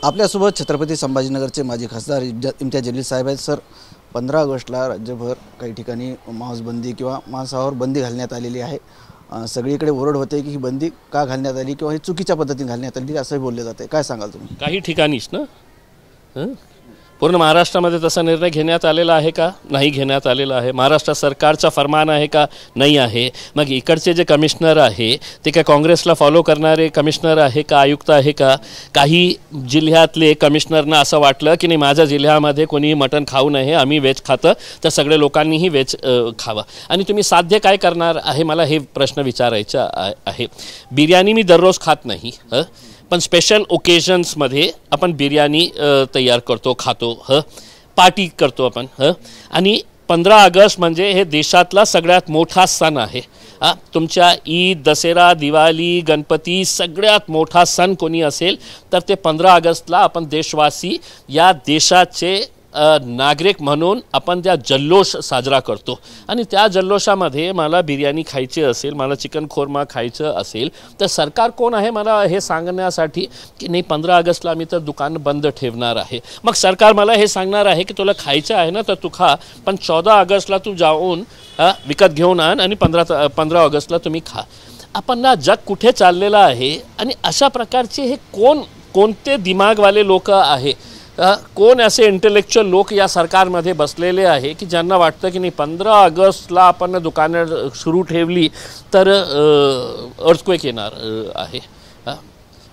आपल्यासोबत छत्रपती संभाजीनगरचे माजी खासदार इम्तियाज जलील साहेब आहेत। सर, 15 ऑगस्टला राज्यभर काही ठिकाणी मांसबंदी किंवा मांसावर बंदी घालण्यात आलेली आहे। सगळीकडे ओरड होते की ही बंदी का घालण्यात आली किंवा ही चुकीच्या पद्धतीने घालण्यात आली असंही बोलले जाते। काय सांगाल तुम्ही? काही ठिकाणीच ना पूर्ण महाराष्ट्रामध्ये तसा निर्णय घेण्यात आलेला आहे का? नाही घेण्यात आलेला आहे। महाराष्ट्र सरकारचा फरमान आहे का? नाही आहे। मग इकडचे जे कमिशनर आहे ते काय काँग्रेसला फॉलो करणारे कमिशनर आहे का, आयुक्त आहे का? काही जिल्ह्यातले कमिशनरना असं वाटलं की नाही माझ्या जिल्ह्यामध्ये कोणीही मटण खाऊ नये, आम्ही व्हेज खातं, तर सगळे लोकांनीही व्हेज खावं। आणि तुम्ही साध्य काय करणार आहे, मला हे प्रश्न विचारायचा आहे। बिर्याणी मी दररोज खात नाही, पण स्पेशल ओकेजन्समध्ये आपण बिर्याणी तयार करतो, खातो, पार्टी करतो आपण। आणि 15 ऑगस्ट म्हणजे हे देशातला सगळ्यात मोठा सण आहे। तुमच्या ईद, दसरा, दिवाळी, गणपती सगळ्यात मोठा सण कोणी असेल तर ते 15 ऑगस्टला आपण देशवासी या देशाचे नागरिक म्हणून आपण त्या जल्लोष साजरा करतो। आणि त्या जल्लोषामध्ये मला बिर्याणी खायची असेल, मला चिकन खोरमा खायचं असेल तर सरकार कोण आहे मला हे सांगण्यासाठी की नाही 15 ऑगस्टला आम्ही तर दुकान बंद ठेवणार आहे। मग सरकार मला हे सांगणार आहे की तुला खायचं आहे ना तर तू खा, पण 14 ऑगस्टला तू जाऊन विकत घेऊन आण आणि 15 ऑगस्टला तुम्ही खा। आपण ना जग कुठे चाललेलं आहे आणि अशा प्रकारचे हे कोणते दिमागवाले लोक आहे, कोण असे इंटेलेक्चुअल लोक या सरकारमध्ये बसलेले आहे की ज्यांना वाटतं की नाही 15 ऑगस्टला आपण दुकानं सुरू ठेवली तर अर्थक्वेक येणार आहे,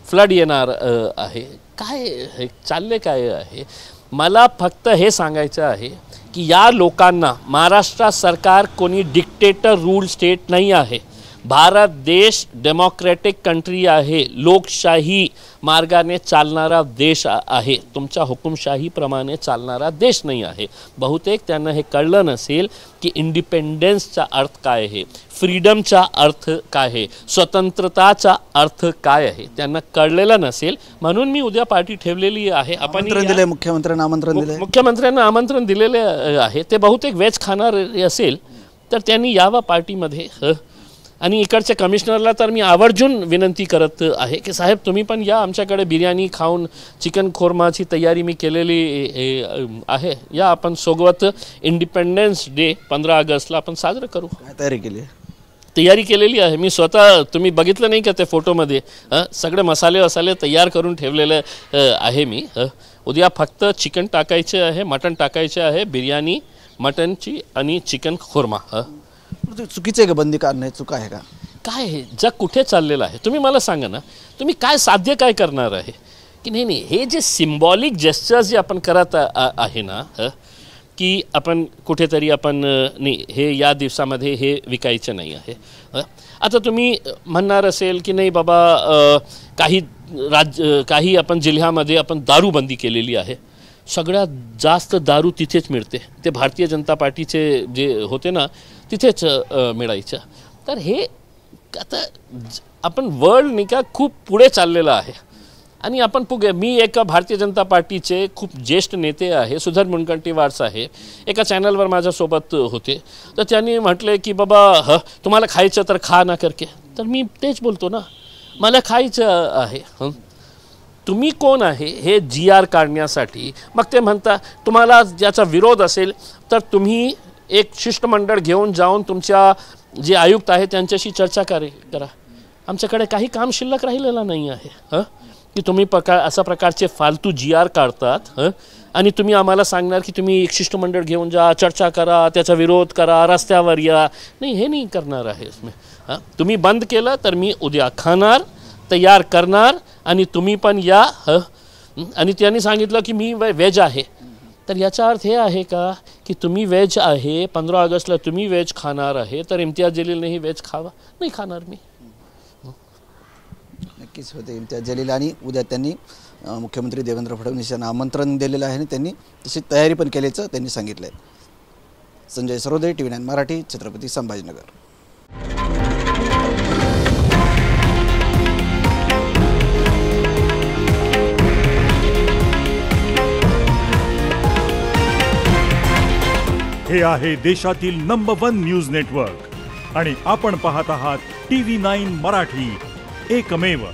फ्लड येणार आहे। काय चालले काय आहे? मला फक्त हे सांगायचं आहे की या लोकांना महाराष्ट्र सरकार कोणी डिक्टेटर रूल स्टेट नाही आहे। भारत देश डेमोक्रेटिक कंट्री आहे, लोकशाही मार्गाने चालणारा देश आहे, तुमच्या हुकुमशाहीप्रमाणे चालणारा देश नाही आहे। बहुतेक त्यांना हे कळलं नसेल की इंडिपेंडन्सचा अर्थ काय आहे, फ्रीडमचा अर्थ काय आहे, स्वतंत्रताचा अर्थ काय आहे, त्यांना कळलेलं नसेल। म्हणून मी उद्या पार्टी ठेवलेली आहे। आपण मुख्यमंत्र्यांना आमंत्रण दिलेले आहे। ते बहुतेक व्हेज खाणार असेल तर त्यांनी यावं पार्टीमध्ये। आणि इकडच्या कमिशनरला तर मी आवर्जून विनंती करत आहे की साहेब तुम्ही पण या आमच्याकडे, बिर्याणी खाऊन चिकन खोरमाची तयारी मी केलेली आहे, या आपण सोबत इंडिपेंडन्स डे 15 ऑगस्टला आपण साजरं करू। तयारी केलेली आहे मी स्वतः, तुम्ही बघितलं नाही का ते फोटोमध्ये सगळे मसाले तयार करून ठेवलेले आहे मी। उद्या फक्त चिकन टाकायचे आहे, मटण टाकायचे आहे, बिर्याणी मटणची आणि चिकन खोरमा। चुकीचे का बंदी काढणं? चुका आहे का? काय आहे जग कुठे चाललेलं आहे तुम्ही मला सांगा ना। तुम्ही काय साध्य काय करणार आहे की नाही? हे जे सिम्बॉलिक जेस्चर्स जे आपण करत आहे ना की आपण कुठेतरी आपण नाही हे या दिवसामध्ये हे विकायचं नाही आहे। आता तुम्ही म्हणणार असेल की नाही बाबा काही आपण जिल्ह्यामध्ये आपण दारूबंदी केलेली आहे, सगळ्यात जास्त दारू तिथेच मिळते, ते भारतीय जनता पार्टीचे जे होते ना तिथेच मिळायचं। तर हे आता आपण वर्ल्ड नाही का खूप पुढे चाललेलं आहे। आणि आपण मी एका भारतीय जनता पार्टीचे खूप ज्येष्ठ नेते आहे, सुधीर मुनगंटीवार साहेब एका चॅनलवर माझ्यासोबत होते, तर त्यांनी म्हटले की बाबा तुम्हाला खायचं तर खा ना करके। तर मी तेच बोलतो ना, मला खायचं आहे। तुम्ही कोण आहे हे GR काढण्यासाठी? मग ते म्हणता तुम्हाला ज्याचा विरोध असेल तर तुम्ही एक शिष्टमंडळ घेऊन जाऊन तुमच्या जे आयुक्त आहे त्यांच्याशी चर्चा करा। आमच्याकडे काही काम शिल्लक राहिलेलं नाही आहे की तुम्ही अशा प्रकारचे फालतू GR काढतात आणि तुम्ही आम्हाला सांगणार की तुम्ही एक शिष्टमंडळ घेऊन जा, चर्चा करा, त्याचा विरोध करा, रस्त्यावर या। नाही, हे नाही करणार आहे। तुम्ही बंद केलं तर मी उद्या खाणार, तयार करणार आणि तुम्ही पण या। आणि त्यांनी सांगितलं की मी व्हेज आहे, तर याचा अर्थ हे आहे का की तुम्ही व्हेज आहे, 15 ऑगस्टला तुम्ही व्हेज खाणार आहे, तर इम्तियाज जलीलनेही व्हेज खावा? नाही खाणार मी। नक्कीच होते इम्तियाज जलील। आणि उद्या त्यांनी मुख्यमंत्री देवेंद्र फडणवीस यांना आमंत्रण दिलेलं आहे आणि त्यांनी तशी तयारी पण केल्याचं त्यांनी सांगितलं आहे। संजय सरोदे, TV9 मराठी, छत्रपती संभाजीनगर। हे आहे देशातील नंबर 1 न्यूज नेटवर्क आणि आपण पाहत आहात TV9 मराठी, एकमेव।